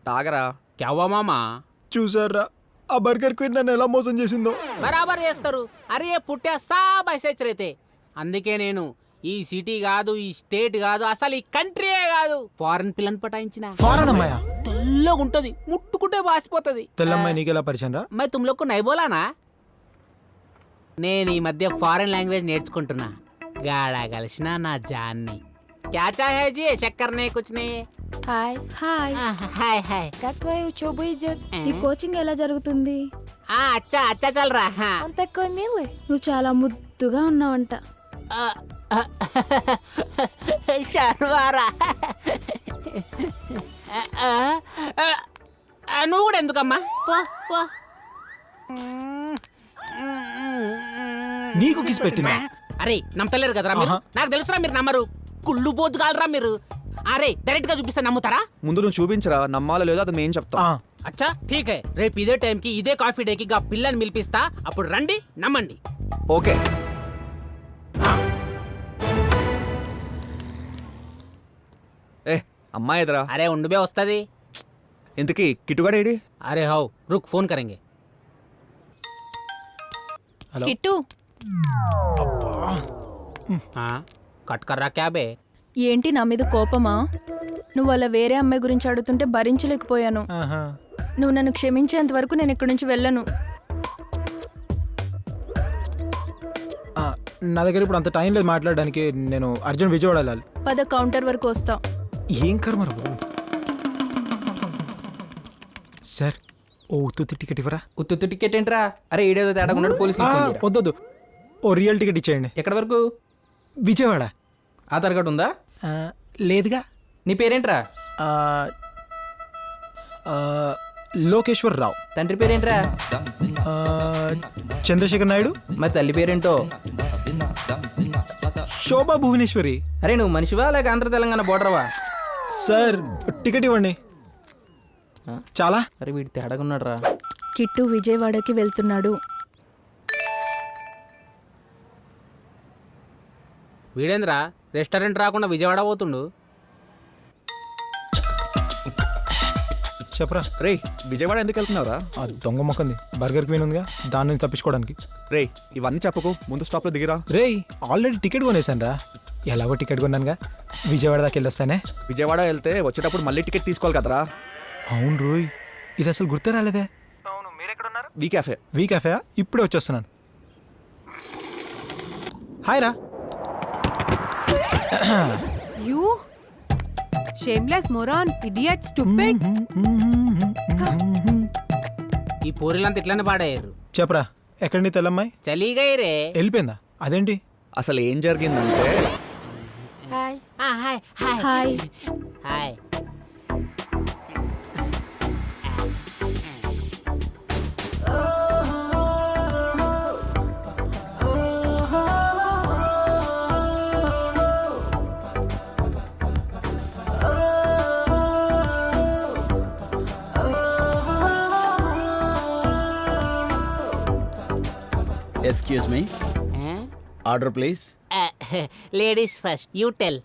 తాగరా. క్యా హువా మామా? చూసారా ఆ బర్గర్ క్వీన్ నన్ను ఎలా మోసం చేసిందో. బరాబర్ చేస్తారు. అరే పుట్టే సాబ్ ఐసేచ్ రైతే. అందుకే నేను ఈ సిటీ కాదు, ఈ స్టేట్ కాదు, అసలు ఈ కంట్రీయే కాదు, ఫారెన్ పిల్లని పటాయించిన. ఫారెన్ అమ్మాయా? తెల్లగా ఉంటది, ముట్టుకుంటే బాసిపోతుంది. తెల్లమ్మాయి నీకెలా పరిచయం రా? మరి तुम लोग को नहीं बोला ना? నేను ఈ మధ్య ఫారెన్ లాంగ్వేజ్ నేర్చుకుంటున్నా. గాడా కలిసిన నా జాన్ని. क्या चाहे जी? शक्कर नहीं कुछ नहीं. హాయ్ హాయ్ हाय हाय. как твоя учеба идет? ఈ కోచింగ్ ఎలా జరుగుతుంది? अच्छा अच्छा चल रहा है. అంత ఎక్కువ మీలే. నువ్వు చాలా ముద్దుగా ఉన్నావంట. శర్వారా నువ్వు కూడా ఎందుకమ్మా? పో పో. నీకు కిస్ పెట్టిందా? అరే నమ్మతలేరు కదరా మీరు. నాకు తెలుసురా మీరు నమ్మరు. కుళ్ళు పోతుగాలరా మీరు. అరే డైరెక్ట్ గా చూపిస్తే నమ్ముతారా? ముందు నువ్వు చూపించరా, నమ్మాలో లేదో అది మేము చెప్తాం. అచ్చా ఠీక్ హై. రేపు ఇదే టైంకి ఇదే కాఫీ డేకి గా పిల్లని పిలిపిస్తా. అప్పుడు రండి, నమ్మండి. ఓకే. ఏ అమ్మాయి ఎదురా. అరే ఉండుబే వస్తుంది. ఇంతకీ కిట్టుగాడేడి? అరే హౌ రుక్ ఫోన్ కరెంగే. హలో కిట్టు కట్ కర్రా క్యాబే. ఏంటి నా మీద కోపమా? నువ్వు అలా వేరే అమ్మాయి గురించి అడుగుతుంటే భరించలేకపోయాను. నువ్వు నన్ను క్షమించేంత వరకు నేను ఇక్కడి నుంచి వెళ్ళను. నా దగ్గర ఇప్పుడు అంత టైం లేదు మాట్లాడడానికి. నేను అర్జెంట్ విజయవాడ వెళ్ళాలి. పద కౌంటర్ వరకు వస్తా. ఏం కర్మరా బాబు. సార్ ఓ ఉత్తుత్తి టికెట్ ఇవ్వరా? ఉత్తు టికెట్ ఏంట్రా? అరే ఈడేదో తేడా ఉన్నాడు, పోలీసులు ఫోన్ చేయరా. వద్దొద్దు, ఓ రియల్ టికెట్ ఇచ్చేయండి. ఎక్కడి వరకు? విజయవాడ. ఆధార్ కార్డు ఉందా? లేదుగా. నీ పేరేంట్రా? లోకేశ్వర్ రావు. తండ్రి పేరేంట్రా? చంద్రశేఖర్ నాయుడు. మరి తల్లి పేరేంటో? శోభా భువనేశ్వరి. అరే నువ్వు మనిషివా లేక ఆంధ్ర తెలంగాణ బోర్డర్వా? సార్ టికెట్ ఇవ్వండి. చాలా. అరే వీడి తేడాగా ఉన్నాడు రా. కిట్టు విజయవాడకి వెళ్తున్నాడు. వీడేంద్రా రెస్టారెంట్ రాకుండా విజయవాడ పోతుండు. చెప్పరా. రే విజయవాడ ఎందుకు వెళ్తున్నావురా? ఆ దొంగ మొక్కంది బర్గర్ క్వీన్ ఉందిగా, దాని నుంచి తప్పించుకోవడానికి. రే ఇవన్నీ చెప్పకు, ముందు స్టాప్ లో దిగిరా. రేయ్ ఆల్రెడీ టికెట్ కొనేసాను రా. ఎలాగో టికెట్ కొన్నానుగా, విజయవాడ దాకా వెళ్ళొస్తానే. విజయవాడ వెళ్తే వచ్చేటప్పుడు మళ్ళీ టికెట్ తీసుకోవాలి కదరా. అవును రోయ్, ఇది అసలు గుర్తే రాలేదే. We cafe. వీ క్యాఫే ఇప్పుడే వచ్చేస్తున్నాను. హాయ్ రా. You shameless moron, idiot, stupid. ఈ పోరిలంతా ఇట్లానే పాడారు. చెప్పరా, ఎక్కడి తెల్లమ్మాయి? చలిగాయి రే. వెళ్ళిపోయిందా? అదేంటి? అసలు ఏం జరిగిందంటే, hi hi hi hi. Hi. Excuse me. Order please. Ladies first, you tell.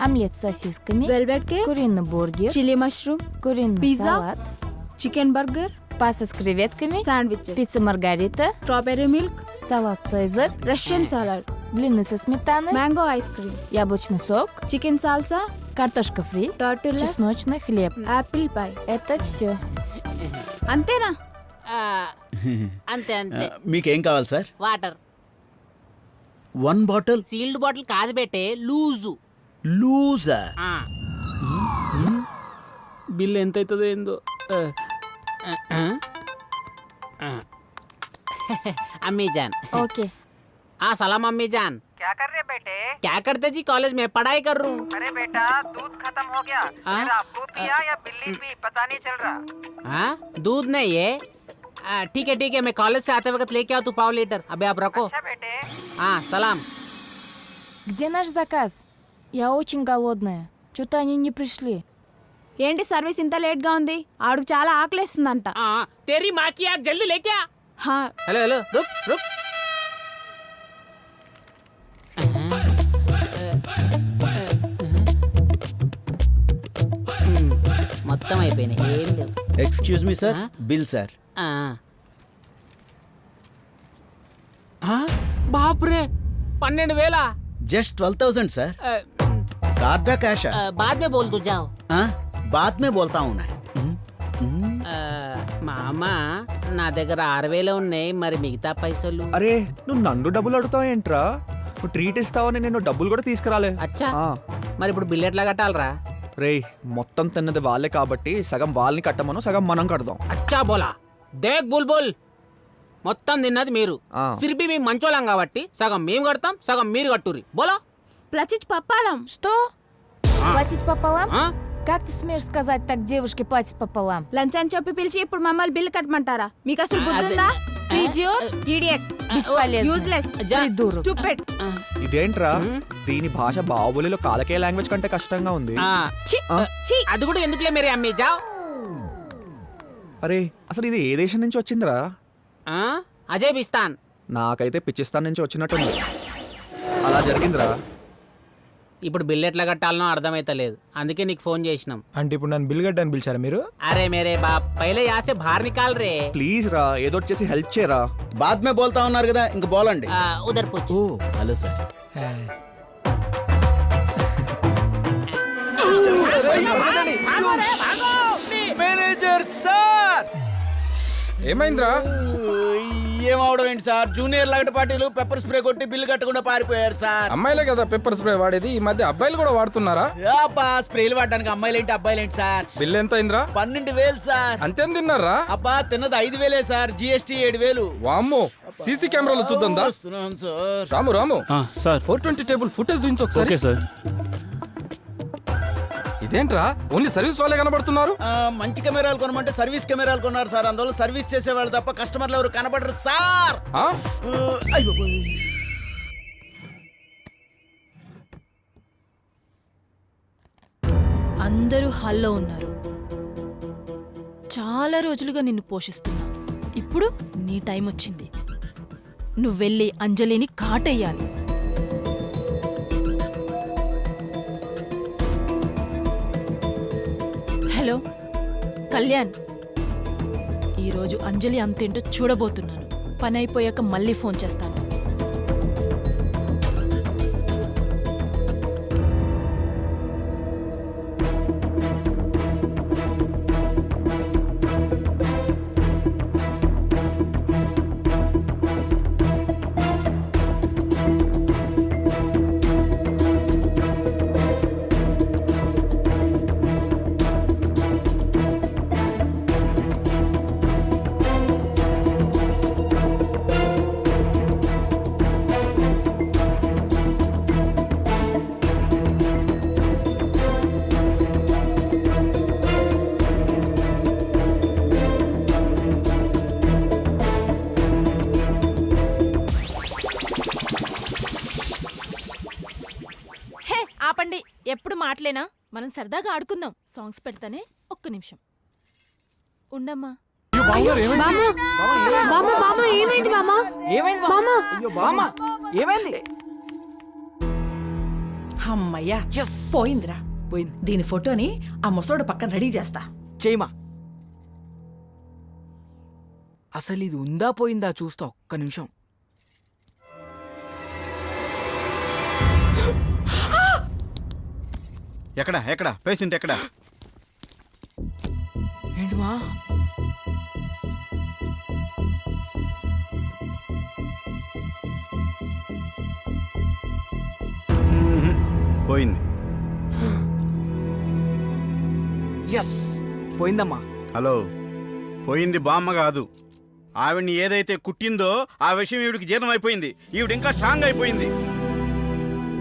омлет с сосисками, velvet cake, куриный бургер, chilli mushroom, куриный Пицца. салат, chicken burger, паста с креветками, sandwich, пицца Маргарита, strawberry milk, салат Цезарь, Russian salad, блины со сметаной, mango ice cream, яблочный сок, chicken salsa, картошка фри, turtles, чесночный хлеб. Apple pie. Это все. అంతేనా? అంతే అంతే. మీకేం కావాలి sir? Water. 1 bottle. Sealed bottle కాదు బెట్టే, loose. లూజా? Bill ఎంత అవుతుందో ఏందో. अम्मी जान. ओके. हाँ सलाम अम्मी जान. क्या कर रहे बेटे? क्या करते जी? कॉलेज में पढ़ाई कर रहा हूँ. अरे बेटा दूध खत्म हो गया. मेरा दूध पिया या बिल्ली पी पता नहीं चल रहा. हाँ दूध नहीं है. ठीक है मैं कॉलेज से आते वक्त लेके आओ तू पाव लीटर. अबे आप रखो. अच्छा बेटे. हाँ सलाम. Где наш заказ? Я очень голодная. Что-то они не пришли. ఏంటి సర్వీస్ ఇంత లేట్ గా ఉంది? ఆవిడకి చాలా ఆకలేస్తుందంట. हाँ तेरी माँ की आग जल्दी लेके आ. హా, हेलो हेलो रुक रुक. మొత్తం అయిపోయినాయి, ఏం లేవు. Excuse me sir, Huh? Bill sir. ఆ. ఆ? బాపురే 12,000. Just 12,000 sir. కార్డా క్యాషా? बाद में बोल तू जाओ. బాద్ మే బోల్తా ఉన్నా. మా అమ్మ నా దగ్గర 6,000 ఉన్నాయి, మరి మిగతా పైసలు? అరే నువ్వు నన్ను డబ్బులు అడుగుతావు ఏంట్రా? నువ్వు ట్రీట్ ఇస్తావని నేను డబ్బులు కూడా తీసుకురాలే. అచ్చా, మరి ఇప్పుడు బిల్ ఎట్లా కట్టాలరా? రేయ్ మొత్తం తిన్నది వాళ్ళే కాబట్టి సగం వాళ్ళని కట్టమను, సగం మనం కడదాం. అచ్చా బోలా దేక్ బుల్బుల్, మొత్తం తిన్నది మీరు, ఆ. ఫిర్బీ మేము మంచోళం కాబట్టి సగం మేము కడతాం, సగం మీరు కట్టుర్రి. బోలా. ప్లచిచ్ పప్పాలం. Что? Платить пополам? ఆ? Как ты смеешь сказать так девушке платить пополам? లంచ్ అని చెప్పి పిలిచి ఇప్పుడు మమ్మల్ని బిల్ కట్టమంటారా? మీకు అసలు బుద్ధి అదే. ఉందా? Ты идиот? ఇడియట్, Бесполезно. యూజ్లెస్, Придурок. స్టూపిడ్. ఇదేంట్రా దీని భాష బాహుబలిలో కాలకే లాంగ్వేజ్ కంటే కష్టంగా ఉంది. ఆ. ఛీ, అది కూడా ఎందుకులే మీరే అమ్మే జావ్. అరే అసలు ఇది ఏ దేశం నుంచి వచ్చిందిరా? అజయబిస్తాన్. నాకైతే పిచ్చిస్తాన్ నుంచి వచ్చినట్టుంది. అలా జరిగిందిరా. ఇప్పుడు బిల్ ఎట్లా కట్టాలనో అర్థమైతలేదు, అందుకే నీకు ఫోన్ చేసినాం. అంటే ఇప్పుడు నన్ను బిల్ కట్టని పిలిచారా మీరు? అరే మేరే బాప్, పైలే యాసే బాహర్ నికాల్ రే. ప్లీజ్ రా ఏదో ఒకటి చేసి హెల్ప్ చేయరా. బాద్ మే బోల్తా ఉన్నారు కదా, ఇంక బోలండి. ఉదర్ పూచ్. ఓ హలో సార్. Manager sir. ఏమైందిరా? ఏమవడం ఏంటి సార్, జూనియర్ లగట పార్టీలు పెప్పర్ స్ప్రే కొట్టి బిల్లు కట్టకుండా పారిపోయారు సార్. అమ్మాయిలే కదా పెప్పర్ స్ప్రే వాడేది, ఈ మధ్య అబ్బాయిలు కూడా వాడుతున్నారా? అబ్బా స్ప్రేలు వాడడానికి అమ్మాయిలేంటి అబ్బాయిలేంటి సార్. బిల్ ఎంత అయిందిరా? 12,000 సార్. అంతేం తిన్నారా? అబ్బా తిన్నది 5,000 సార్, జిఎస్టీ 7,000. వామ్మో, సీసీ కెమెరాలు చూద్దాం దా. వస్తున్నాను సార్. రాము రాము సార్ 420 టేబుల్ ఫుటేజ్ చూపించు ఒకసారి. Okay sir. ఇదేంట్రా ఓన్లీ సర్వీస్ వాళ్ళే కనబడుతున్నారు? మంచి కెమెరాలు కొనమంటే సర్వీస్ కెమెరాలు కొన్నారు సార్, అందువల్ల సర్వీస్ చేసేవాళ్ళు తప్ప కస్టమర్లు ఎవరు కనబడరు సార్. ఆ? అయ్యో అందరూ హాల్లో ఉన్నారు. చాలా రోజులుగా నిన్ను పోషిస్తున్నా, ఇప్పుడు నీ టైం వచ్చింది. నువ్వు వెళ్ళి అంజలిని కాటేయాలి. హలో కళ్యాణ్, ఈరోజు అంజలి అంతేంటో చూడబోతున్నాను. పని అయిపోయాక మళ్ళీ ఫోన్ చేస్తాను. ఆపండి, ఎప్పుడు మాటలేనా? మనం సరదాగా ఆడుకుందాం. సాంగ్స్ పెడతానే, ఒక్క నిమిషం ఉండమ్మా. అమ్మయ్యా పోయిందిరా, పోయింది. దీని ఫోటోని ఆ ముసలోడు పక్కన రెడీ చేస్తా. చేయమా. అసలు ఇది ఉందా పోయిందా చూస్తా, ఒక్క నిమిషం. ఎక్కడ ఎక్కడ పేషెంట్ ఎక్కడ? ఏంటి మా? పోయింది. ఎస్ పోయిందమ్మా. హలో, పోయింది బామ్మ కాదు. ఆవిడ్ని ఏదైతే కుట్టిందో ఆ విషయం ఈవిడికి జీర్ణం అయిపోయింది. ఈవిడ ఇంకా స్ట్రాంగ్ అయిపోయింది.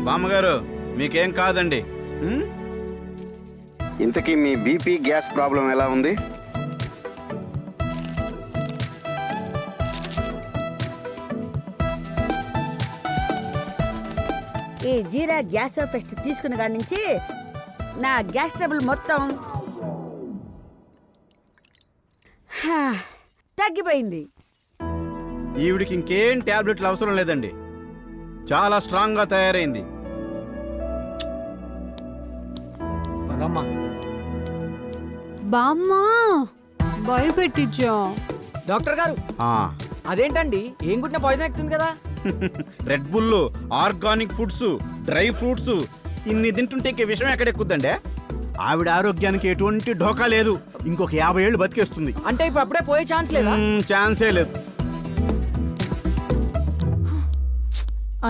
బామ్మగారు మీకేం కాదండి. ఇంతకీ మీ బీపీ గ్యాస్ ప్రాబ్లం ఎలా ఉంది? ఈ జీరా గ్యాస్ పెస్ట్ తీసుకున్న కాడి నుంచి నా గ్యాస్ ట్రబుల్ మొత్తం తగ్గిపోయింది. ఈవిడికి ఇంకేం టాబ్లెట్లు అవసరం లేదండి, చాలా స్ట్రాంగ్ గా తయారైంది. బామ్మ భయపెట్టించా. డాక్టర్ గారు ఆ, అదేంటండి ఏం కుట్టిన పాయిజన్ ఎక్కుతుంది కదా? Red bull, organic foods, dry fruits ఇన్ని తింటుంటే ఇంక విషయం ఎక్కడ ఎక్కుద్దండి? ఆవిడ ఆరోగ్యానికి ఎటువంటి ఢోకా లేదు. ఇంకొక 50 ఏళ్ళు బతికేస్తుంది. అంటే ఇప్పుడు అప్పుడే పోయే ఛాన్స్ లేదా? ఛాన్సే లేదు.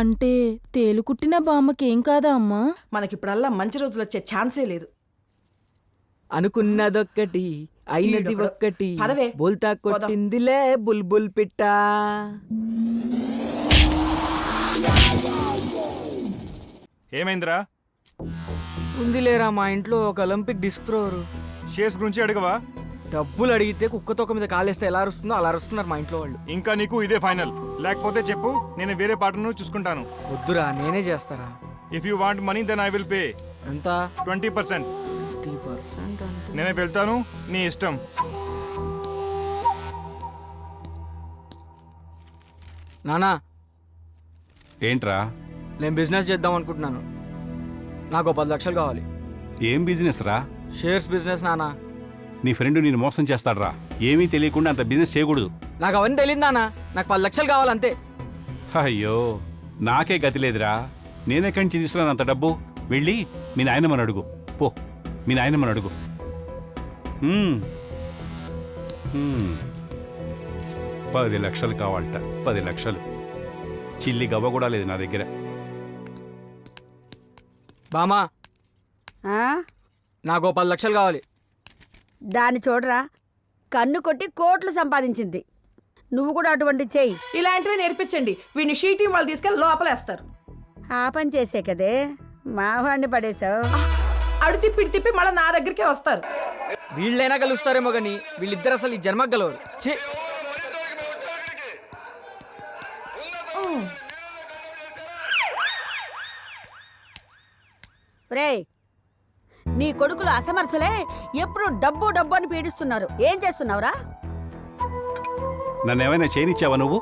అంటే తేలు కుట్టిన బామ్మకి ఏం కాదా అమ్మా? మనకిప్పుడల్లా మంచి రోజులు వచ్చే ఛాన్సే లేదు. అనుకున్నదొక్కటి అయినది ఈడొకడు. ఒక్కటి పదవే. బోల్తా కొట్టిందిలే బుల్బుల్ పిట్ట. ఏమైందిరా? ఉందిలేరా మా ఇంట్లో ఒక ఒలింపిక్ డిస్క్ థ్రోవర్. షేర్స్ గురించి అడగవా? డబ్బులు అడిగితే కుక్క తోక మీద కాలేస్తే ఎలా అరుస్తుందో అలా అరుస్తున్నారు మా ఇంట్లో వాళ్ళు. ఇంకా నీకు ఇదే ఫైనల్, లేకపోతే చెప్పు, నేను వేరే పాటను చూసుకుంటాను. వద్దురా, నేనే చేస్తారా. If you want money then I will pay ఎంత? 20%. 50% అంటే నేనే వెళ్తాను, నీ ఇష్టం. నానా, ఏంట్రా? నేను బిజినెస్ చేద్దాం అనుకుంటున్నాను. నాకు 10 లక్షలు కావాలి. ఏం బిజినెస్ రా? షేర్స్ బిజినెస్ నానా. నీ ఫ్రెండ్ నేను మోసం చేస్తాడ్రా. ఏమీ తెలియకుండా అంత బిజినెస్ చేయకూడదు. నాకు అవన్నీ తెలియదు నానా, నాకు 10 లక్షలు కావాలంతే. అయ్యో, నాకే గతి లేదురా. నేనెక్కడి నుంచి తీసుకున్నాను అంత డబ్బు? వెళ్ళి మీ నాయనమ్మని అడుగు. పో, మీ నాయనమ్మని అడుగు. 10 లక్షలు కావాలట. 10 లక్షలు. చిల్లి గవ్వ కూడా లేదు నా దగ్గర. బామా, ఆ? నాకు 10 లక్షలు కావాలి. దాన్ని చూడరా, కన్ను కొట్టి కోట్లు సంపాదించింది. నువ్వు కూడా అటువంటి చెయ్యి. ఇలాంటివి నేర్పించండి. వీడిని షీటీ వాళ్ళు తీసుకెళ్ళి లోపలేస్తారు. ఆ పని చేసే కదే మా వాడిని పడేశావు. అడు తిప్పి ఇటు తిప్పి మళ్ళీ నా దగ్గరికే వస్తారు. వీళ్ళైనా కలుస్తారేమో కానీ వీళ్ళిద్దరు అసలు ఈ జన్మకు గలవరు. ఛీ! రేయ్, నీ కొడుకులు అసమర్థులే, ఎప్పుడు డబ్బు డబ్బు అని పీడిస్తున్నారు. ఏం చేస్తున్నావురా? నన్నేమైనా చేయనిచ్చావా నువ్వు?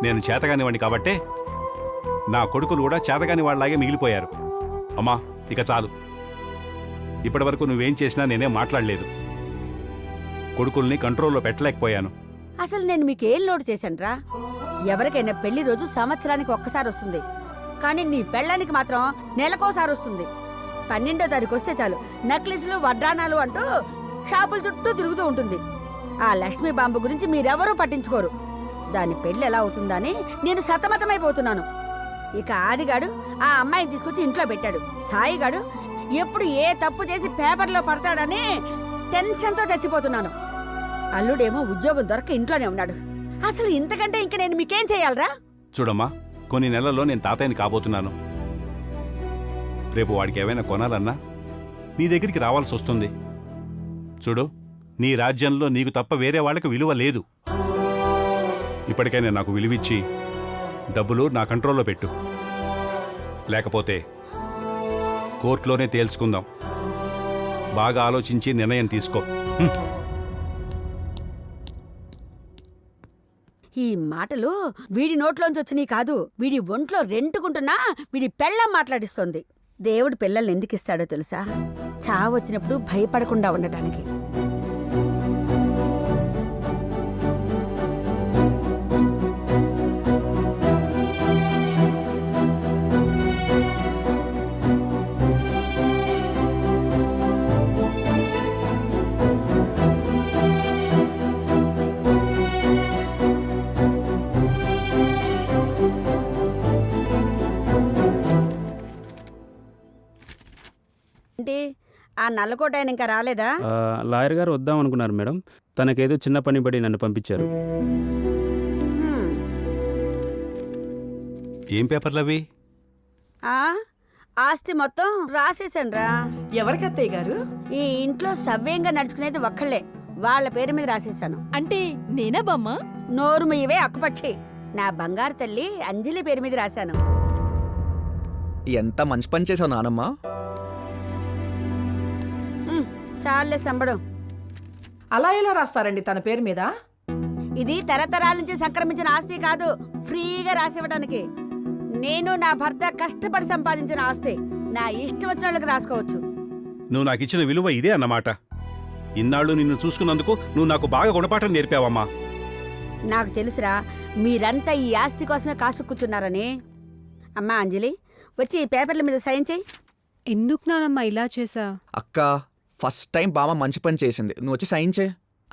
నేను చేతగానివాడిని కాబట్టే నా కొడుకులు కూడా చేతగాని వాళ్ళలాగే మిగిలిపోయారు. అమ్మా, ఇక చాలు. ఇప్పటి వరకు నువ్వేం చేసినా నేనేం మాట్లాడలేదు. కొడుకుల్ని కంట్రోల్లో పెట్టలేకపోయాను. అసలు నేను మీకేం లోటు చేశానురా? ఎవరికైనా పెళ్లి రోజు సంవత్సరానికి ఒక్కసారి వస్తుంది, కానీ నీ పెళ్ళానికి మాత్రం నెలకోసారి వస్తుంది. 12వ తారీఖు వస్తే చాలు నక్లీసులు వడ్డానాలు అంటూ షాపుల చుట్టూ తిరుగుతూ ఉంటుంది. ఆ లక్ష్మీ బాంబు గురించి మీరెవరూ పట్టించుకోరు. దాని పెళ్లి ఎలా అవుతుందని నేను సతమతమైపోతున్నాను. ఇక ఆదిగాడు ఆ అమ్మాయిని తీసుకొచ్చి ఇంట్లో పెట్టాడు. సాయిగాడు ఎప్పుడు ఏ తప్పు చేసి పేపర్లో పడతాడని టెన్షన్తో చచ్చిపోతున్నాను. అల్లుడేమో ఉద్యోగం దొరక ఇంట్లోనే ఉన్నాడు. అసలు ఇంతకంటే ఇంక నేను మీకేం చేయాలరా? చూడమ్మా, కొన్ని నెలల్లో నేను తాతయ్యని కాబోతున్నాను. రేపు వాడికి ఏమైనా కొనాలన్నా నీ దగ్గరికి రావాల్సి వస్తుంది. చూడు, నీ రాజ్యంలో నీకు తప్ప వేరే వాళ్ళకి విలువ లేదు. ఇప్పటికైనా నాకు విలువిచ్చి డబ్బులు నా కంట్రోల్లో పెట్టు. లేకపోతే కోర్టులోనే తేల్చుకుందాం. బాగా ఆలోచించి నిర్ణయం తీసుకో. ఈ మాటలు వీడి నోట్లోంచి వచ్చినాయి కాదు, వీడి ఒంట్లో రెంటుకుంటున్నా వీడి పెళ్ళం మాట్లాడిస్తోంది. దేవుడు పిల్లల్ని ఎందుకు ఇస్తాడో తెలుసా? చావు వచ్చినప్పుడు భయపడకుండా ఉండటానికి. ఏంటి, ఆ నల్లకోట ఆయన ఇంకా రాలేదా? లాయర్ గారు వద్దాం అనుకున్నారు మేడం. తనకేదో చిన్న పని పడి నన్ను పంపించారు. ఏం పేపర్లవి? ఆస్తి మొత్తం రాసేసండ్రా. ఎవరికి అత్తయ్య గారు? ఈ ఇంట్లో సవ్యంగా నడుచుకునేది ఒక్కళ్ళే, వాళ్ళ పేరు మీద రాసేసాను. అంటే నేనా బామ్మ? నోరు మీవే అక్కుపక్షి. నా బంగారు తల్లి అంజలి పేరు మీద రాశాను. ఎంత మంచి పని చేసావు నానమ్మ. చాలే సంబడం. అలా ఎలా రాస్తారండి తన పేరు మీద? ఇది తరతరాల నుంచి సంక్రమించిన ఆస్తి కాదు, ఫ్రీగా రాసివ్వడానికి. నేను నా భర్త కష్టపడి సంపాదించిన ఆస్తి. నా ఇష్టం వచ్చిన వాళ్ళకి రాసుకోవచ్చు. నువ్వు నాకు ఇచ్చిన విలువ ఇదే అన్నమాట. ఇన్నాళ్ళు నిన్ను చూసుకున్నందుకు నువ్వు నాకు బాగా గుణపాఠం నేర్పావమ్మా. నాకు తెలుసురా, మీరంతా ఈ ఆస్తి కోసమే కాసుక్కుతున్నారని. అమ్మా అంజలి, వచ్చి ఈ పేపర్ల మీద సైన్ చేయి. ఎందుకు నానమ్మ ఇలా చేసా? అక్క ఫస్ట్ టైం బామ్మ మంచి పని చేసింది, నువ్వు వచ్చి సైన్ చే.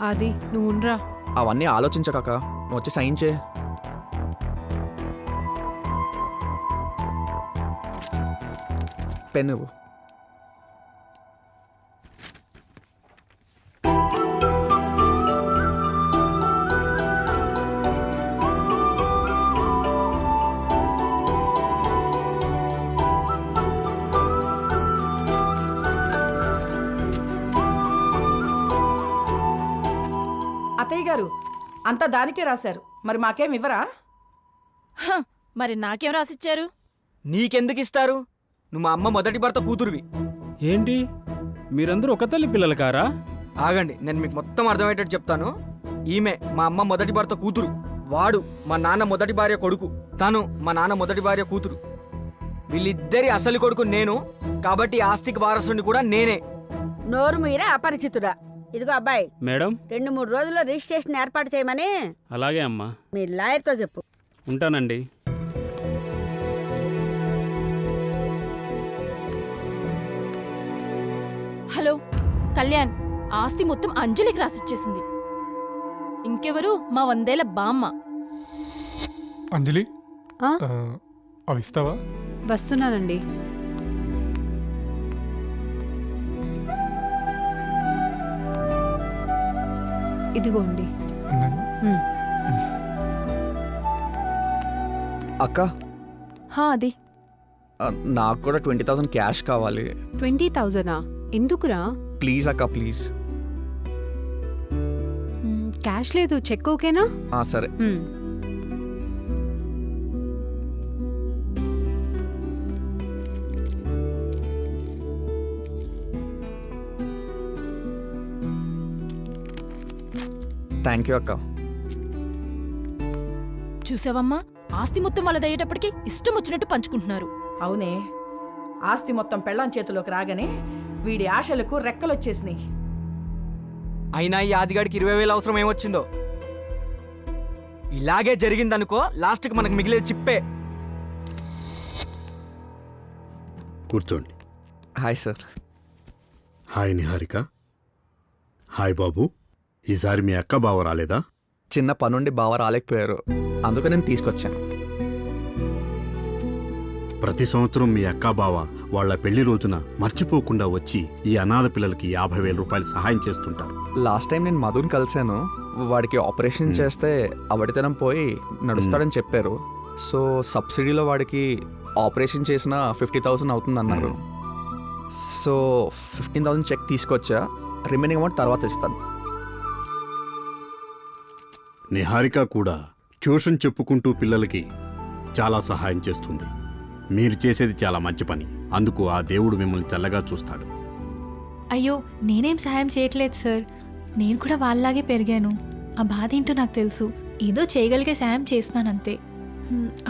అది నువ్వు ఉండ్రా. అవన్నీ ఆలోచించకక్క, నువ్వు వచ్చి సైన్ చే. పెన్ ఇవ్వు. అత్తయ్య గారు అంతా దానికే రాశారు, మరి మాకేం ఇవ్వరా? మరి నాకేం రాసిచ్చారు? నీకెందుకు ఇస్తారు? నువ్వు మా అమ్మ మొదటి భర్త కూతురువి. ఏంటి మీరందరూ ఒక తల్లి పిల్లలు కారా? ఆగండి, నేను మీకు మొత్తం అర్థమయ్యేటట్టు చెప్తాను. ఈమె మా అమ్మ మొదటి భర్త కూతురు, వాడు మా నాన్న మొదటి భార్య కొడుకు, తను మా నాన్న మొదటి భార్య కూతురు. వీళ్ళిద్దరి అసలు కొడుకు నేను, కాబట్టి ఆస్తికి వారసుని కూడా నేనే. నోరు మీరే అపరిచితుడా. ఇదిగో అబ్బాయి, మేడం 2-3 రోజుల్లో రిజిస్ట్రేషన్ ఏర్పాటు చేయమని అలాగే అమ్మా, మీ లాయర్తో చెప్పు. ఉంటానండి. హలో కళ్యాణ్, ఆస్తి మొత్తం అంజలికి రాసిచ్చేసింది. ఇంకెవరు? మా 100 ఏళ్ల బామ్మ. అంజలి ఆ? అవి ఇస్తావా? వస్తున్నానండి. ఇదిగోండి. ఉమ్. అక్క అది నాకు కూడా 20,000 క్యాష్ కావాలి. 20,000 ఎందుకురా? ప్లీజ్ అక్క ప్లీజ్. క్యాష్ లేదు, చెక్ ఓకేనా? సరే. థ్యాంక్ యూ అక్క. చూసావమ్మా, ఆస్తి మొత్తం వాళ్ళదయ్యేటప్పటికి ఇష్టం వచ్చినట్టు పంచుకుంటున్నారు. అవునే, ఆస్తి మొత్తం పెళ్ళాం చేతిలోకి రాగానే వీడి ఆశలకు రెక్కలొచ్చేసినాయి. అయినా ఈ ఆదిగాడికి 20,000 అవసరం ఏమొచ్చిందో. ఇలాగే జరిగిందనుకో, లాస్ట్కి మనకు మిగిలేదు చిప్పే. కూర్చోండి. Hi sir. Hi Niharika. Hi బాబు. ఈసారి మీ అక్క బావ రాలేదా? చిన్న పనుండి బావ రాలేకపోయారు, అందుకే నేను తీసుకొచ్చాను. ప్రతి సంవత్సరం మీ అక్క బావ వాళ్ళ పెళ్లి రోజున మర్చిపోకుండా వచ్చి ఈ అనాథ పిల్లలకి 50,000 రూపాయలు సహాయం చేస్తుంటారు. లాస్ట్ టైం నేను మధుని కలిశాను, వాడికి ఆపరేషన్ చేస్తే అవడితనం పోయి నడుస్తాడని చెప్పారు. సో సబ్సిడీలో వాడికి ఆపరేషన్ చేసిన 50,000 అవుతుందన్నారు. సో 15,000 చెక్ తీసుకొచ్చా, రిమైనింగ్ అమౌంట్ తర్వాత ఇస్తాను. నిహారిక కూడా ట్యూషన్ చెప్పుకుంటూ పిల్లలకి చాలా సహాయం చేస్తుంది. మీరు చేసేది చాలా మంచి పని, అందుకు ఆ దేవుడు మిమ్మల్ని చల్లగా చూస్తాడు. అయ్యో, నేనేం సహాయం చేయట్లేదు సార్. నేను కూడా వాళ్ళలాగే పెరిగాను. ఆ బాధ ఏంటో నాకు తెలుసు. ఏదో చేయగలిగే సాయం చేస్తున్నానంతే.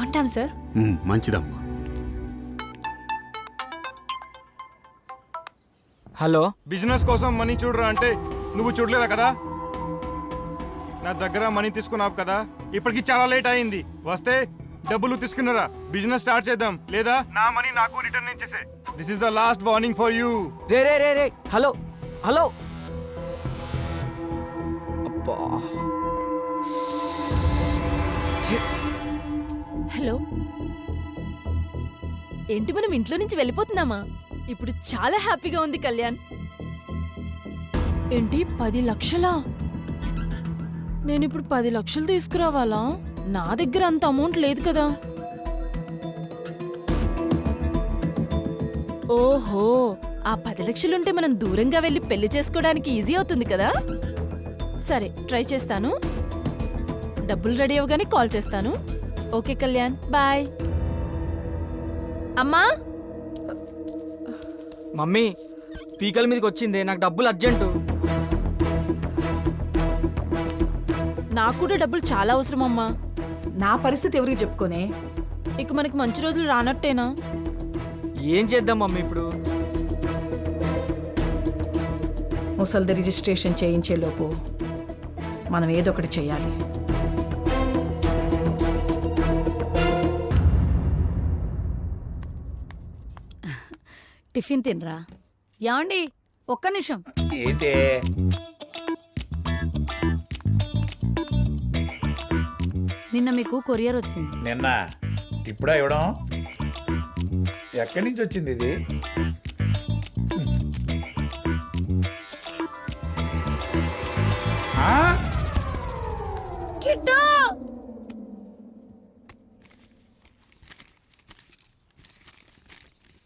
ఉంటాం సార్. మంచిదమ్మా. హలో, బిజినెస్ కోసం మనీ చూడరా అంటే నువ్వు చూడలేదా కదా? నా దగ్గర మనీ తీసుకున్నావు కదా, ఇప్పటికి చాలా లేట్ అయింది. వస్తే డబ్బులు తీసుకున్నారా, బిజినెస్ స్టార్ట్ చేద్దాం, లేదా నా మనీ నాకు రిటర్న్ ఇచ్చేసే. This is the last warning for you. రే రే రే రే, హలో హలో. అబ్బా, హలో, ఏంటి మనం ఇంట్లో నుంచి వెళ్ళిపోతున్నామా? ఇప్పుడు చాలా హ్యాపీగా ఉంది కళ్యాణ్. ఏంటి 10 లక్షలా? నేను ఇప్పుడు 10 లక్షలు తీసుకురావాలా? నా దగ్గర అంత అమౌంట్ లేదు కదా. ఓహో, ఆ 10 లక్షలుంటే మనం దూరంగా వెళ్ళి పెళ్లి చేసుకోవడానికి ఈజీ అవుతుంది కదా. సరే, ట్రై చేస్తాను. డబ్బులు రెడీ అవ్వగానే కాల్ చేస్తాను. Okay Kalyan, bye. అమ్మా, మమ్మీ పీకల మీదకి వచ్చింది, నాకు డబ్బులు అర్జెంటు. నాకు కూడా డబ్బులు చాలా అవసరం అమ్మా. నా పరిస్థితి ఎవరికి చెప్పుకోనే? ఇక మనకి మంచి రోజులు రానట్టేనా? ఏం చేద్దాం మమ్మీ ఇప్పుడు? ముసల్ది రిజిస్ట్రేషన్ చేయించేలోపు మనం ఏదో ఒకటి చేయాలి. టిఫిన్ తినరా? యాండి ఒక్క నిమిషం. ఏంటి నిన్న మీకు కొరియర్ వచ్చింది. నిన్న ఇప్పుడా ఇవ్వడం? ఎక్కడి నుంచి వచ్చింది ఇది? ఆ?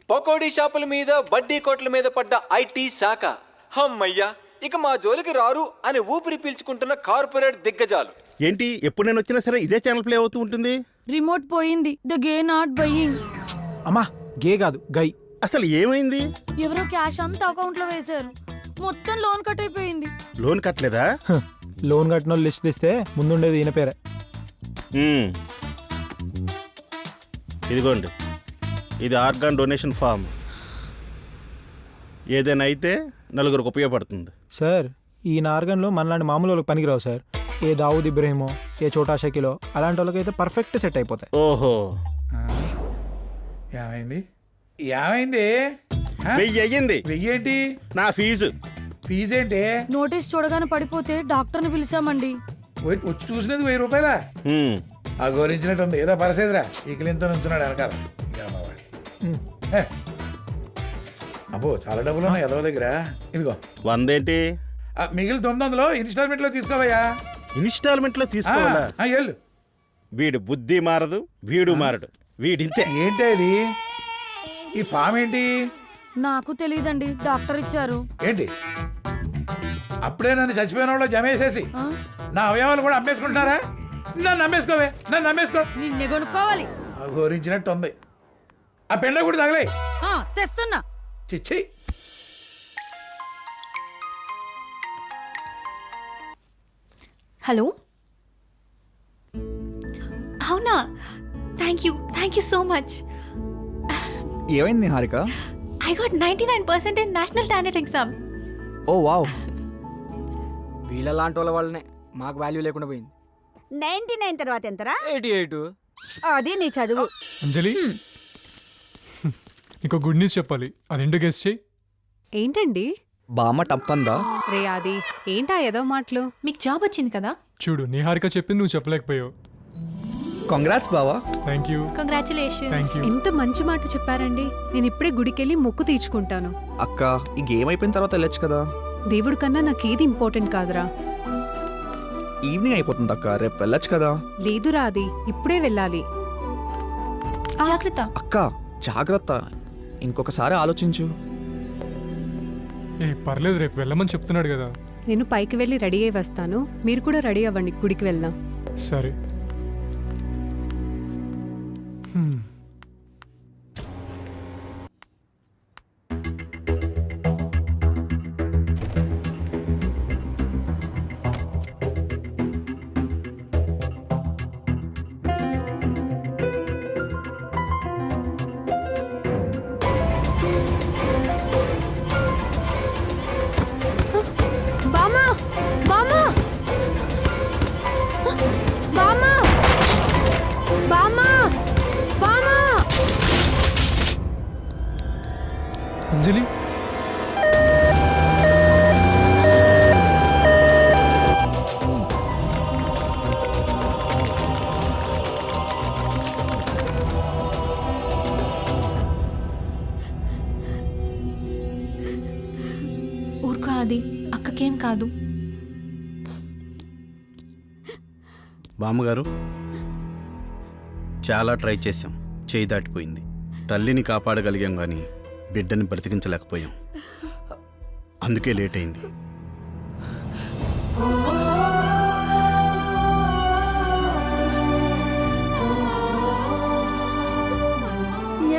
పకోడీ షాపుల మీద బడ్డీ కొట్ల మీద పడ్డ ఐటీ శాఖ. హమ్మయ్యా, ఇక మా జోలికి రారు అని ఊపిరి పీల్చుకుంటున్న కార్పొరేట్ దిగ్గజాలు. ఏంటి ఎప్పుడు నేను వచ్చినా సరే ఇదే ఛానల్ ప్లే అవుతూ ఉంటుంది? రిమోట్ పోయింది. The gay not buying. అమ్మా గే కాదు గై. అసలు ఏమైంది? ఎవరో క్యాష్ అంతా అకౌంట్ లో వేశారు. మొత్తం లోన్ కట్ అయిపోయింది. లోన్ కట్టలేదా? లోన్ కట్టిన లిస్ట్ తీస్తే ముందుండేది ఈయన పేరే. ఇదిగోండి, ఇది ఆర్గాన్ డొనేషన్ ఫామ్. ఏదైనా అయితే నలుగురికి ఉపయోగపడుతుంది. సార్ ఈ ఆర్గన్లో మనలాంటి మామూలు వాళ్ళకి పనికిరావు సార్. ఏ దావుద్ ఇబ్రహీమో, ఏ చోటా షకీలో అలాంటి వాళ్ళకైతే పర్ఫెక్ట్ సెట్ అయిపోతాయి. ఓహో, ఏమైంది? ఏమైంది? 1000 అయ్యింది. 1000 ఏంటి? నా ఫీజు. ఫీజు ఏంటి? నోటీస్ చూడగానే పడిపోతే డాక్టర్ని పిలిచామండి. వచ్చి చూసినది 1000 రూపాయలా? ఆ గోరించినట్టుంది. ఏదో పరిసేదిరా ఈకలింతో నుంచున్నాడు వెనకాల. అబ్బో చాలా డబ్బులు ఉన్నాయి ఎదవ దగ్గర. ఇదిగో 100 ఏంటి? మిగిలిన 900 ఇన్స్టాల్మెంట్ లో తీసుకోవయ్యా. ఇన్స్టాల్మెంట్ లో తీసుకోవాలా? వెళ్ళు. వీడు బుద్ధి మారదు, వీడు మారడు. వీడింతే. ఏంటి ఇది? ఈ ఫామ్ ఏంటి? నాకు తెలియదండి, డాక్టర్ ఇచ్చారు. ఏంటి అప్పుడే నన్ను చచ్చిపోయిన వాళ్ళు జమేసేసి నా అవయవాలు కూడా అమ్మేసుకుంటున్నారా? నన్ను అమ్మేసుకోవే, నన్ను అమ్మేసుకో. నిన్నే కొనుక్కోవాలి. గోరించినట్టు ఉంది. ఆ పెండ కూడా తగలే. తెస్తున్నా. చిచ్చి. హలో, అవునా? Thank you so much. ఏమైంది Harika? I got 99% in national talent exam. Oh wow. వీళ్ళ లాంటి వాళ్ళ వల్లనే మాకు వాల్యూ లేకుండా పోయింది. 99 తర్వాత ఎంతరా? 88. అది నీ చదువు. అంజలి, ఇంకో గుడ్ న్యూస్ చెప్పాలి. అది గెస్ చేయి. ఏంటండి? బామ్మ టప్పందా? రే ఆది, ఏంటా ఏదో మాటలు? మీకు జాబ్ వచ్చింది కదా? చూడు, నీ హారిక చెప్పింది నువ్వు చెప్పలేకపోయావు. కంగ్రాట్స్ బావా. Thank you. కంగ్రాచులేషన్స్. ఎంత మంచి మాట చెప్పారండి. నేను ఇప్పుడే గుడికెళ్ళి మొక్కు తీర్చుకుంటాను. అక్క, ఈ గేమ్ అయిపోయిన తర్వాత వెళ్ళొచ్చు కదా. దేవుడి కన్నా నాకేది ఇంపార్టెంట్ కాదురా. ఈవినింగ్ అయిపోతుంది అక్క, రేపు వెళ్ళొచ్చు కదా. లేదురా ఆది, ఇప్పుడే వెళ్ళాలి. జాగ్రత్త. అక్క జాగ్రత్త, ఇంకొకసారి ఆలోచించు. పర్లేదు, రేపు వెళ్ళమని చెప్తున్నాడు కదా. నేను పైకి వెళ్ళి రెడీ అయి వస్తాను. మీరు కూడా రెడీ అవ్వండి, గుడికి వెళ్దాం. సరే. బామా, బామా, బామా, బామా, బామా. అంజలి, ఊరుకో ఆది, అక్కకేం కాదు. బామ్మగారు, చాలా ట్రై చేశాం, చేయి దాటిపోయింది. తల్లిని కాపాడగలిగాం కానీ బిడ్డని బ్రతికించలేకపోయాం. అందుకే లేట్ అయింది.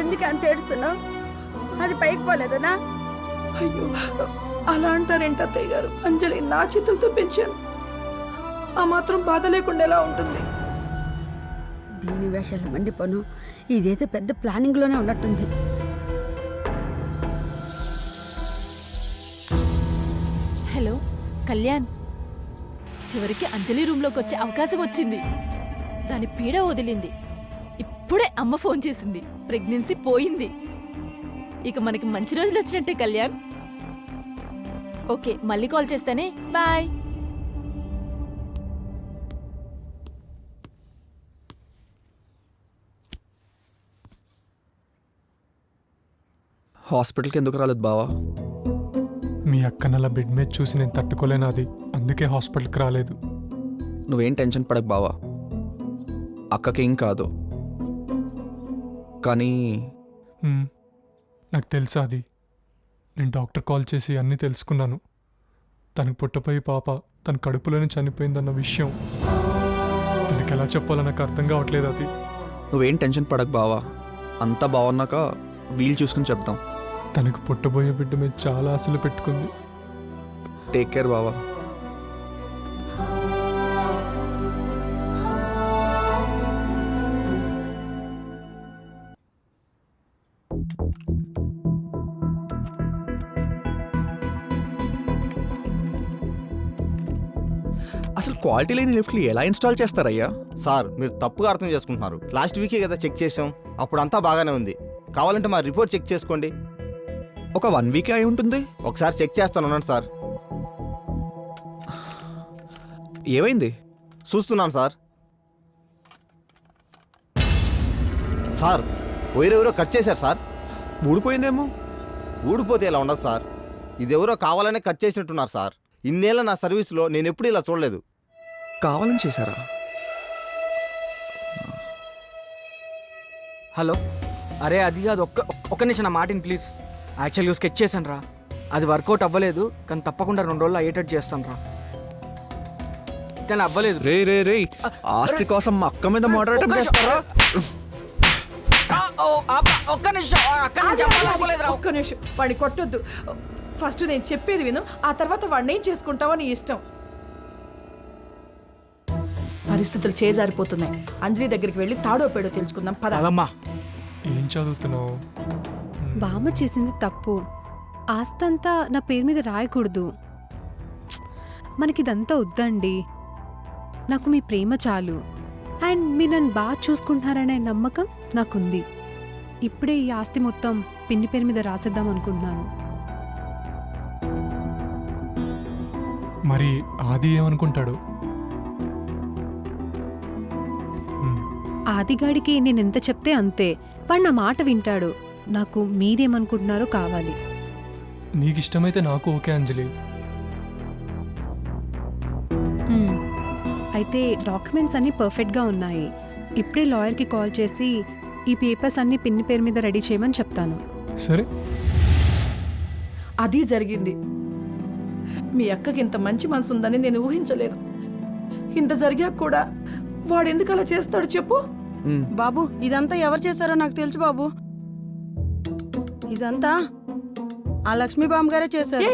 ఎందుకు అంత ఏడుస్తున్నావు? అది పైకి పోలేదనా? అయ్యో, అలా అంటారేంటి అత్తయ్య గారు? అంజలి నా చేతులతో పెంచాను. ఆ మాత్రం బాధ లేకుండా ఎలా ఉంటుంది? దీని వేషాలు మండిపోను. ఇదేదో పెద్ద ప్లానింగ్ లోనే ఉన్నట్టుంది. హలో కళ్యాణ్, చివరికి అంజలి రూమ్లోకి వచ్చే అవకాశం వచ్చింది. దాని పీడ వదిలింది. ఇప్పుడే అమ్మ ఫోన్ చేసింది, ప్రెగ్నెన్సీ పోయింది. ఇక మనకి మంచి రోజులు వచ్చినట్టే కళ్యాణ్. ఓకే, మళ్ళీ కాల్ చేస్తానే, బాయ్. హాస్పిటల్కి ఎందుకు రాలేదు బావా? మీ అక్కనలా బెడ్ మీద చూసి నేను తట్టుకోలేను, అది అందుకే హాస్పిటల్కి రాలేదు. నువ్వేం టెన్షన్ పడకు బావా, అక్కకేం కాదు. కానీ నాకు తెలుసా అది. నేను డాక్టర్ కాల్ చేసి అన్నీ తెలుసుకున్నాను. తనకు పుట్టపోయి పాప తన కడుపులోనే చనిపోయిందన్న విషయం తనకి ఎలా చెప్పాలో నాకు అర్థం కావట్లేదు. అది నువ్వేం టెన్షన్ పడకు బావా, అంతా బాగున్నాక వీలు చూసుకుని చెప్తాం. తనకు పుట్టబోయే బిడ్డ మీద చాలా ఆశలు పెట్టుకుంది. టేక్ కేర్ బావా. అసలు క్వాలిటీ లేని లిఫ్ట్లు ఎలా ఇన్స్టాల్ చేస్తారయ్యా? సార్, మీరు తప్పుగా అర్థం చేసుకుంటున్నారు. లాస్ట్ వీకే కదా చెక్ చేసాం, అప్పుడు అంతా బాగానే ఉంది. కావాలంటే మా రిపోర్ట్ చెక్ చేసుకోండి. ఒక 1 వీక్ అయి ఉంటుంది. ఒకసారి చెక్ చేస్తాను ఉన్నాను సార్. ఏమైంది? చూస్తున్నాను సార్. సార్, ఎవరెవరో కట్ చేశారు సార్. ఊడిపోయిందేమో. ఊడిపోతే ఇలా ఉండదు సార్. ఇది ఎవరో కావాలనే కట్ చేసినట్టున్నారు సార్. ఇన్నేళ్ళ నా సర్వీస్లో నేను ఎప్పుడు ఇలా చూడలేదు. కావాలని చేశారా? హలో, అరే అది కాదు, ఒక్క నిమిషం నా మాటిని ప్లీజ్. యాక్చువల్గా స్కెచ్ చేశాను రా, అది వర్కౌట్ అవ్వలేదు. కానీ తప్పకుండా 2 రోజులు అయ్యేటట్టు చేస్తాను రా. కానీ అవ్వలేదు. రే రే రే, ఆస్తి కోసం మా అక్క మీద మోడరేటర్ చేస్తారా? ఒక్క నిమిషం, ఒక్క నిమిషం, వాడిని కొట్టొద్దు. ఫస్ట్ నేను చెప్పేది విను, ఆ తర్వాత వాడిని ఏం చేసుకుంటావో నీ ఇష్టం. పరిస్థితులు చేజారిపోతున్నాయి. అంజలి దగ్గరికి వెళ్ళి తాడో పేడో తెలుసుకుందాం పద. ఏం చదువుతున్నావు? బామ్మ చేసింది తప్పు. ఆస్తంతా నా పేరు మీద రాయకూడదు. మనకిదంతా వద్దండి. నాకు మీ ప్రేమ చాలు. అండ్ మీరు నన్ను బాగా చూసుకుంటున్నారనే నమ్మకం నాకుంది. ఇప్పుడే ఈ ఆస్తి మొత్తం పిన్ని పేరు మీద రాసేద్దాం అనుకుంటున్నాను. మరి ఆది ఏమనుకుంటాడు? ఆదిగాడికి నేను ఎంత చెప్తే అంతే. వాడు నా మాట వింటాడు. నాకు మీరేమనుకుంటున్నారో కావాలి. నీకు ఇష్టమైతే నాకు ఓకే అంజలి. అయితే డాక్యుమెంట్స్ అన్నీ పర్ఫెక్ట్గా ఉన్నాయి. ఇప్పుడే లాయర్కి కాల్ చేసి ఈ పేపర్స్ అన్నీ పిన్ని పేరు మీద రెడీ చేయమని చెప్తాను. సరే. అది జరిగింది. మీ అక్కకి ఇంత మంచి మనసు ఉందని నేను ఊహించలేదు. ఇంత జరిగాక కూడా వాడు ఎందుకు అలా చేస్తాడు చెప్పు. బాబు, ఇదంతా ఎవరు చేశారో నాకు తెలుసు బాబు. ఇదంతా ఆ లక్ష్మీ బామ్మగారే చేశారు.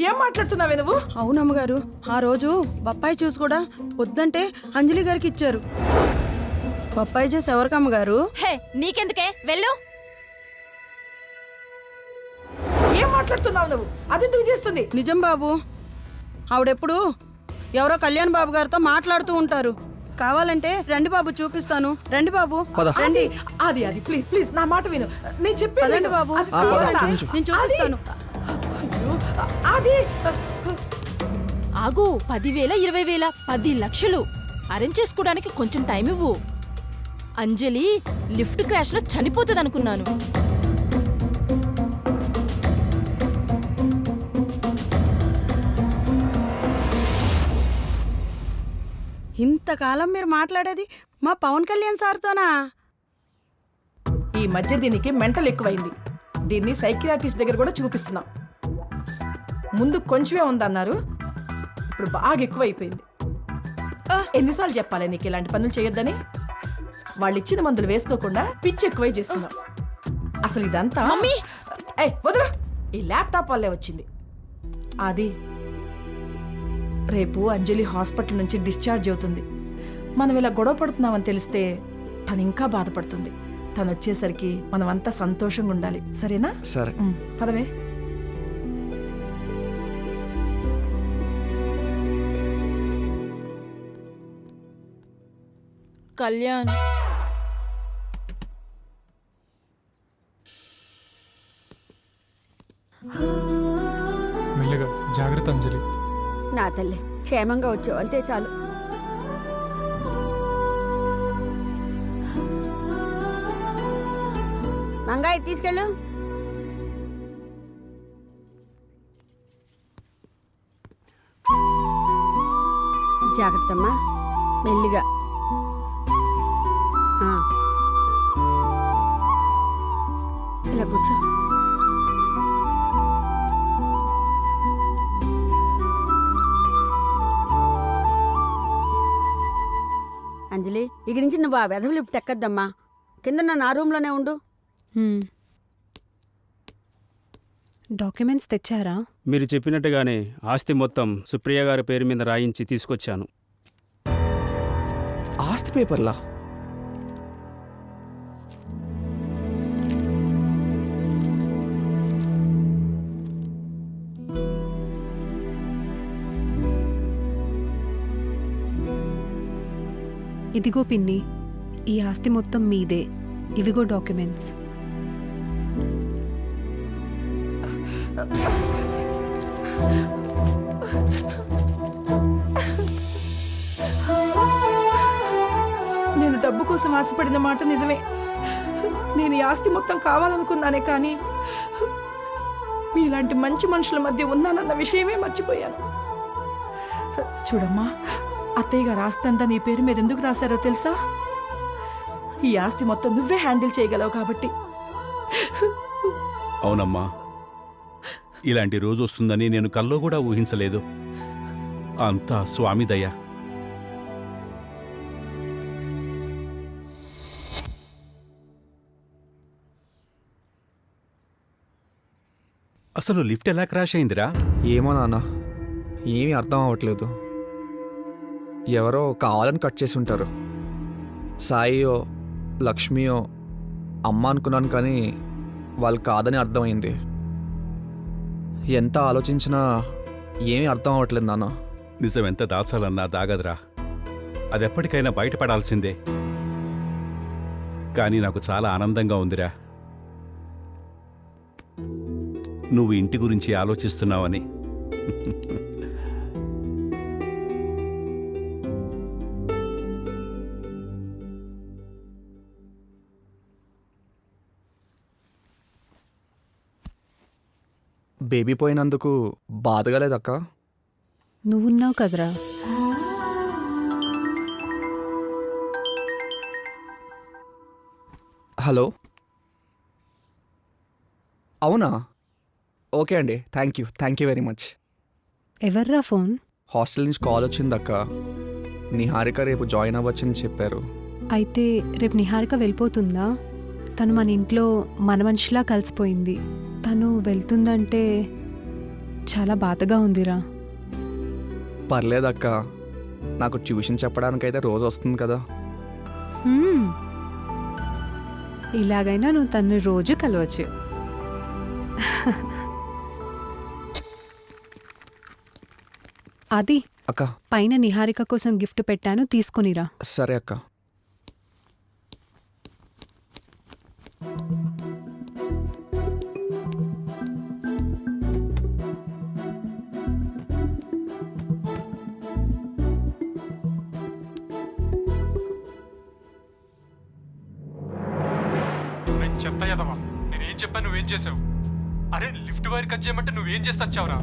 ఏం మాట్లాడుతున్నావే నువ్వు? అవునమ్మగారు, ఆ రోజు బొప్పాయి జ్యూస్ కూడా వద్దంటే అంజలి గారికి ఇచ్చారు. బొప్పాయి జ్యూస్ ఎవరికమ్మగారు? హే, నీకెందుకే, వెళ్ళు. ఏం మాట్లాడుతున్నావు నువ్వు? అది ఎందుకు చేస్తుంది? నిజం బాబు, ఆవిడెప్పుడు ఎవరో కళ్యాణ్ బాబు గారితో మాట్లాడుతూ ఉంటారు. కావాలంటే రండి బాబు, చూపిస్తాను. రండి బాబు, రండి. అది అది ప్లీజ్ ప్లీజ్ నా మాట విను. నేను చెప్పేది బాబు, నేను చూపిస్తాను. అది ఆగు. 10,000, 20,000, 10 లక్షలు అరేంజ్ చేసుకోవడానికి కొంచెం టైం ఇవ్వు. అంజలి లిఫ్ట్ క్రాష్ లో చనిపోతుంది అనుకున్నాను. ఇంతకాలం మీరు మాట్లాడేది మా పవన్ కళ్యాణ్ సార్తోనా? ఈ మధ్య దీనికి మెంటల్ ఎక్కువైంది. దీన్ని సైకియాట్రిస్ట్ దగ్గర కూడా చూపిస్తున్నాం. ముందు కొంచెమే ఉందన్నారు, ఇప్పుడు బాగా ఎక్కువైపోయింది. ఎన్నిసార్లు చెప్పాలి నీకు ఇలాంటి పనులు చేయొద్దని? వాళ్ళు ఇచ్చిన మందులు వేసుకోకుండా పిచ్చి ఎక్కువై చేస్తున్నాం. అసలు ఇదంతా వదరా, ఈ ల్యాప్టాప్ వల్లే వచ్చింది. అది రేపు అంజలి హాస్పిటల్ నుంచి డిశ్చార్జ్ అవుతుంది. మనం ఇలా గొడవ పడుతున్నామని తెలిస్తే తను ఇంకా బాధపడుతుంది. తను వచ్చేసరికి మనమంతా సంతోషంగా ఉండాలి, సరేనా? సరే. పదవే. కళ్యాణ్. మెల్లగా జాగ్రత్త అంజలి. నా తల్లి క్షేమంగా వచ్చావు అంతే చాలు. మంగాయి తీసుకెళ్ళు. జాగ్రత్తమ్మా, మెల్లిగా. ఆ. ఇలా కూర్చో. అంజలి, ఇక నుంచి నువ్వు ఆ వెధవ లిఫ్ట్ ఎక్కద్దమ్మా. కింద నా రూమ్లోనే ఉండు. డాక్యుమెంట్స్ తెచ్చారా? మీరు చెప్పినట్టుగానే ఆస్తి మొత్తం సుప్రియ గారి పేరు మీద రాయించి తీసుకొచ్చాను. ఆస్తి పేపర్లా? ఇదిగో పిన్ని, ఈ ఆస్తి మొత్తం మీదే. ఇవిగో డాక్యుమెంట్స్. నేను డబ్బు కోసం ఆశపడిన మాట నిజమే. నేను ఈ ఆస్తి మొత్తం కావాలనుకున్నానే కానీ మీలాంటి మంచి మనుషుల మధ్య ఉన్నానన్న విషయమే మర్చిపోయాను. చూడమ్మా, అత్తయ్య గారు ఆస్తి అంతా నీ పేరు మీద ఎందుకు రాశారో తెలుసా? ఈ ఆస్తి మొత్తం నువ్వే హ్యాండిల్ చేయగలవు కాబట్టి. అవునమ్మా, ఇలాంటి రోజు వస్తుందని నేను కల్లో కూడా ఊహించలేదు. అంతా స్వామి దయ. అసలు లిఫ్ట్ ఎలా క్రాష్ అయిందిరా? ఏమో నాన్న, ఏమీ అర్థం అవ్వట్లేదు. ఎవరో కావాలని కట్ చేసి ఉంటారు. సాయియో లక్ష్మియో అమ్మ అనుకున్నాను, కానీ వాళ్ళు కాదని అర్థమైంది. ఎంత ఆలోచించినా ఏమీ అర్థం అవ్వట్లేదు నాన్న. నిజం ఎంత దాచాలన్నా దాగదురా. అది ఎప్పటికైనా బయటపడాల్సిందే. కానీ నాకు చాలా ఆనందంగా ఉందిరా, నువ్వు ఇంటి గురించి ఆలోచిస్తున్నావని. బేబీ పోయినందుకు బాధగా లేదక్క? నువ్వున్నావు కదరా. హలో, అవునా? ఓకే అండి, థ్యాంక్ యూ వెరీ మచ్. ఎవర్రా ఫోన్? హాస్టల్ నుంచి కాల్ వచ్చిందక్క. నిహారిక రేపు జాయిన్ అవ్వచ్చని చెప్పారు. అయితే రేపు నిహారిక వెళ్ళిపోతుందా? తను మన ఇంట్లో మన మనిషిలా కలిసిపోయింది. తను వెళ్తుందంటే చాలా బాధగా ఉందిరా. పర్లేదక్క, నాకు ట్యూషన్ చెప్పడానికైతే రోజు వస్తుంది కదా. ఇలాగైనా నువ్వు తను రోజు కలవచ్చు. అది అక్క, పైన నిహారిక కోసం గిఫ్ట్ పెట్టాను, తీసుకునిరా. సరే అక్క. చెత్త ఎదవా, నేనేం చెప్పాను నువ్వేం చేసావు? అరే లిఫ్ట్ వైర్ కట్ చేయమంటే నువ్వేం చేసి వచ్చావురా?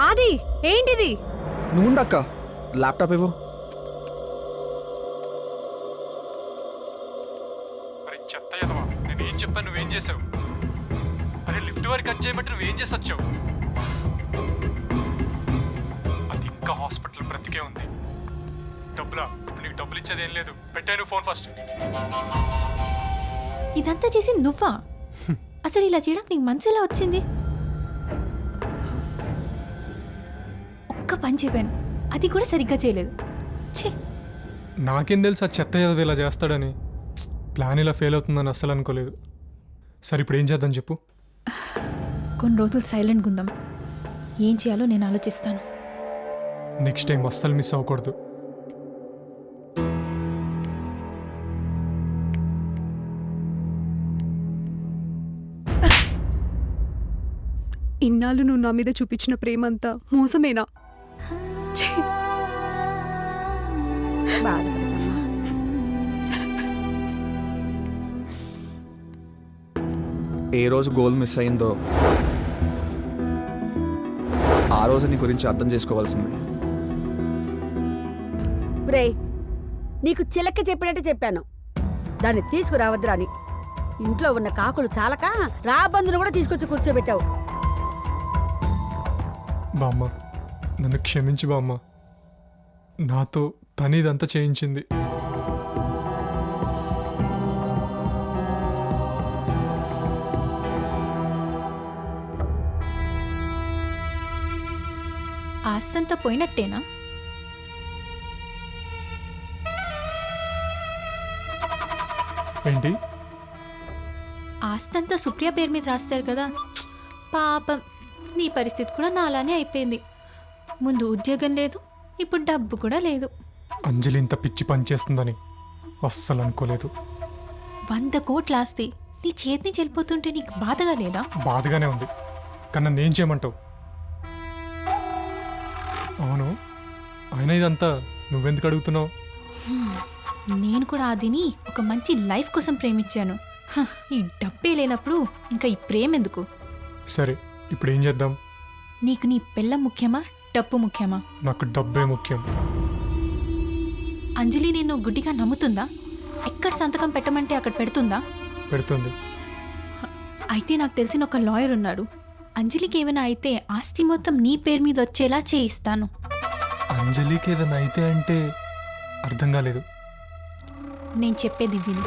ఆది, ఏంటిది? నువ్వుండక్క, ల్యాప్టాప్ ఇవ్వు. అరే చెత్త ఎదవా, నేనేం చెప్పాను నువ్వేం చేసావు? అరే లిఫ్ట్ వైర్ కట్ చేయమంటే నువ్వేం చేసి వచ్చావు? అది ఇంకా హాస్పిటల్ బ్రతికే ఉంది. డబ్బులా? ఇప్పుడు నీకు డబ్బులు ఇచ్చేది ఏం లేదు. పెట్టాను ఫోన్ ఫస్ట్. ఇదంతా చేసి నువ్వా? అసలు ఇలా చేయడానికి నీకు మనసు ఎలా వచ్చింది? ఒక్క పని చెప్పాను, అది కూడా సరిగ్గా చేయలేదు. ఛీ, నాకేం తెలుసు ఆ చెత్త ఎదవ ఇలా చేస్తాడని. ప్లాన్ ఇలా ఫెయిల్ అవుతుందని అస్సలు అనుకోలేదు. సరే ఇప్పుడు ఏం చేద్దాం చెప్పు. కొన్ని రోజులు సైలెంట్గా ఉందాం. ఏం చేయాలో నేను ఆలోచిస్తాను. నెక్స్ట్ టైం అస్సలు మిస్ అవ్వకూడదు. ఇన్నాళ్ళు నువ్వు నా మీద చూపించిన ప్రేమంతా మోసమేనా? ఛీ! బాధపడకమ్మా. ఏ రోజు గోల్ మిస్ అయిందో ఆ రోజు నీ గురించి అర్థం చేసుకోవాల్సింది. రేయ్, నీకు చిలక చెప్పినట్టు చెప్పాను, దాన్ని తీసుకురావద్దురా అని. ఇంట్లో ఉన్న కాకులు చాలక రాబందును కూడా తీసుకొచ్చి కూర్చోబెట్టావు. బామ్మ నన్ను క్షమించి బామ్మ. నాతో తను ఇదంతా చేయించింది. ఆస్తంతా పోయినట్టేనా? ఏంటి? ఆస్తంతా సుప్రియ పేరు మీద రాస్తారు కదా. పాపం నీ పరిస్థితి కూడా నాలానే అయిపోయింది. ముందు ఉద్యోగం లేదు, ఇప్పుడు డబ్బు కూడా లేదు. అంజలి ఇంత పిచ్చి పని చేస్తుందని అస్సలు అనుకోలేదు. 100 కోట్ల ఆస్తి నీ చేతిని చెల్లిపోతుంటే నీకు బాధగా లేదా? బాధగానే ఉంది, కానీ నన్ను ఏం చేయమంటావు? అవును, అయినా ఇదంతా నువ్వెందుకు అడుగుతున్నావు? నేను కూడా ఆదిని ఒక మంచి లైఫ్ కోసం ప్రేమించాను. ఈ డబ్బే లేనప్పుడు ఇంకా ఈ ప్రేమ ఎందుకు? సరే ఇప్పుడు ఏం చేద్దాం? నీకు నీ పెళ్ళం ముఖ్యమా, డబ్బు ముఖ్యమా? నాకు డబ్బే ముఖ్యం. అంజలి నిన్ను గుడ్డిగా నమ్ముతుందా? ఎక్కడ సంతకం పెట్టమంటే అక్కడ పెడుతుందా? పెడుతుంది. అయితే నాకు తెలిసిన ఒక లాయర్ ఉన్నాడు. అంజలికి ఏమైనా అయితే ఆస్తి మొత్తం నీ పేరు మీద వచ్చేలా చేయిస్తాను. అంజలికి ఏదైనా అయితే అంటే అర్థం కాలేదు. నేను చెప్పేది విను.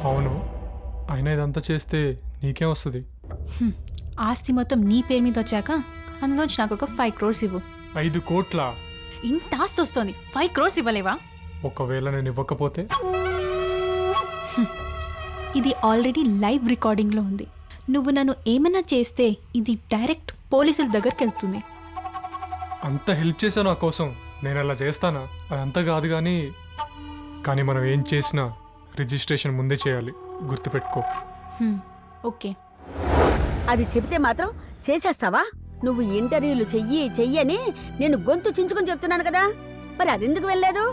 అవును, అయినా ఇదంతా చేస్తే నీకేం వస్తుంది? ఆస్తి మొత్తం నీ పేరు మీద వచ్చాక అందులోంచి నాకు ఒక 5 crores ఇవ్వు. 5 కోట్ల? ఇంత ఆస్తి వస్తుంది, 5 crores ఇవ్వలేవా? ఒకవేళ నేను ఇవ్వకపోతే? ఇది ఆల్రెడీ లైవ్ రికార్డింగ్లో ఉంది. నువ్వు నన్ను ఏమైనా చేస్తే ఇది డైరెక్ట్ పోలీసుల దగ్గరికి వెళ్తుంది. అంత హెల్ప్ చేశాను నా కోసం, నేను అలా చేస్తానా? అదంతా కాదు కానీ మనం ఏం చేసినా రిజిస్ట్రేషన్ ముందే చేయాలి, గుర్తుపెట్టుకో. ఓకే. అది చెబితే మాత్రం చేసేస్తావా? నువ్వు ఇంటర్వ్యూలు చెయ్యని నేను గొంతు చించుకొని చెప్తున్నాను కదా, మరి అదెందుకు వెళ్ళలేదు?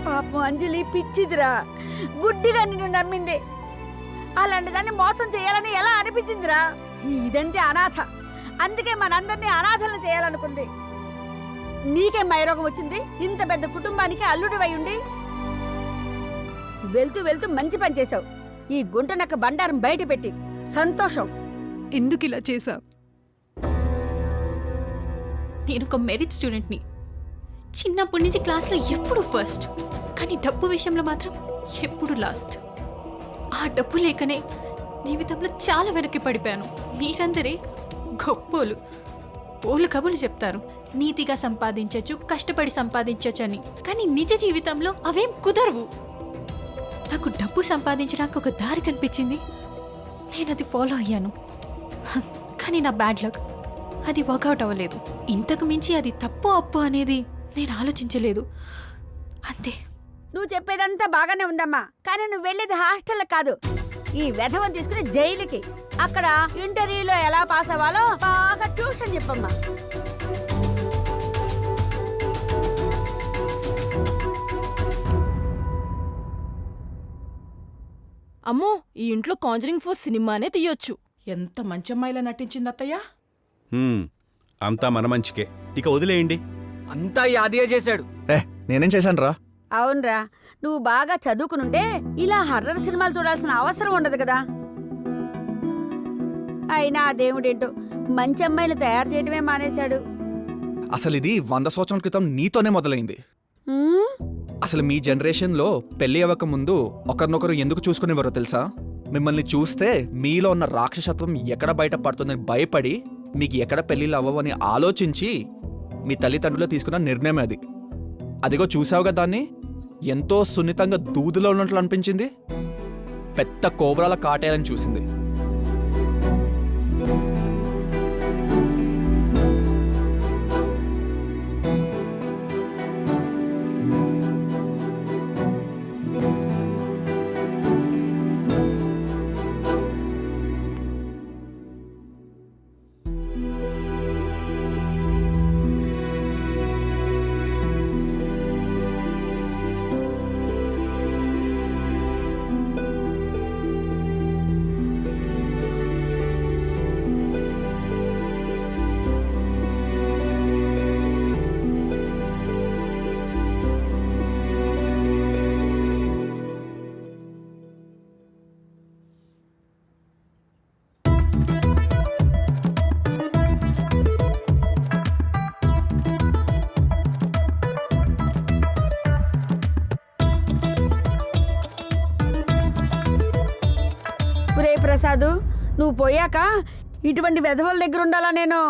పాపం అంజలి పిచ్చిదిరా, గుడ్డిగా నిన్ను నమ్మింది. అలాంటి దాన్ని మోసం చేయాలని ఎలా అనిపించిందిరా? ఇదంటే అనాథ, అందుకే మనందరినీ అనాథలను చేయాలనుకుంది. నీకే మైరోగం వచ్చింది, ఇంత పెద్ద కుటుంబానికి అల్లుడివై ఉండి. వెళ్తూ వెళ్తూ మంచి పని చేశావు. ఈ గుంటనక్క బండారం బయట పెట్టి సంతోషం. ఎందుకు ఇలా చేశావు? నేను ఒక మెరిట్ స్టూడెంట్ని. చిన్నప్పటి నుంచి క్లాస్లో ఎప్పుడు ఫస్ట్, కానీ డబ్బు విషయంలో మాత్రం ఎప్పుడు లాస్ట్. ఆ డబ్బు లేకనే జీవితంలో చాలా వెనక్కి పడిపోయాను. మీరందరే గొప్పోలు, పోలు కబుర్లు చెప్తారు, నీతిగా సంపాదించవచ్చు, కష్టపడి సంపాదించవచ్చు అని. కానీ నిజ జీవితంలో అవేం కుదరవు. నాకు డబ్బు సంపాదించడానికి ఒక దారి కనిపించింది, నేను అది ఫాలో అయ్యాను. కానీ నా బ్యాడ్ లక్, అది వర్కౌట్ అవ్వలేదు. ఇంతకు మించి అది తప్పు అప్పు అనేది నేను ఆలోచించలేదు, అంతే. నువ్వు చెప్పేదంతా బాగానే ఉందమ్మా, కానీ నువ్వు వెళ్ళేది హాస్టల్ కాదు, ఈ వెధవని తీసుకుని జైలుకి. అక్కడ ఇంటర్వ్యూలో ఎలా పాస్ అవ్వాలో బాగా ట్యూషన్ చెప్పమ్మా. అమ్మో, ఈ ఇంట్లో కాంజరింగ్ 4 సినిమానే తీయొచ్చు. ఎంత మంచి అమ్మాయిలా నటించింది అత్తయ్య. అంతా మన మంచికే, ఇక వదిలేయండి. అంతా ఈ ఆదియే చేశాడు. నేనేం చేశాను రా? అవునరా, నువ్వు బాగా చదువుకునుంటే ఇలా హర్రర్ సినిమాలు చూడాల్సిన అవసరం ఉండదు కదా. అయినా ఆ దేవుడేంటో మంచి అమ్మాయిలు తయారు చేయడమే మానేశాడు. అసలు ఇది 100 సంవత్సరాల క్రితం నీతోనే మొదలైంది. అసలు మీ జనరేషన్లో పెళ్లి అవ్వక ముందు ఒకరినొకరు ఎందుకు చూసుకునేవారో తెలుసా? మిమ్మల్ని చూస్తే మీలో ఉన్న రాక్షసత్వం ఎక్కడ బయటపడుతుందని భయపడి మీకు ఎక్కడ పెళ్ళిళ్ళు అవ్వవని ఆలోచించి మీ తల్లిదండ్రులు తీసుకున్న నిర్ణయం అది. అదిగో చూసావుగా దాన్ని, ఎంతో సున్నితంగా దూదులో ఉన్నట్లు అనిపించింది, పెద్ద కోబ్రాల కాటేయాలని చూసింది. ఒరే ప్రసాదు, నువ్వు పోయాక ఇటువంటి వెధవల దగ్గర ఉండాలా నేను?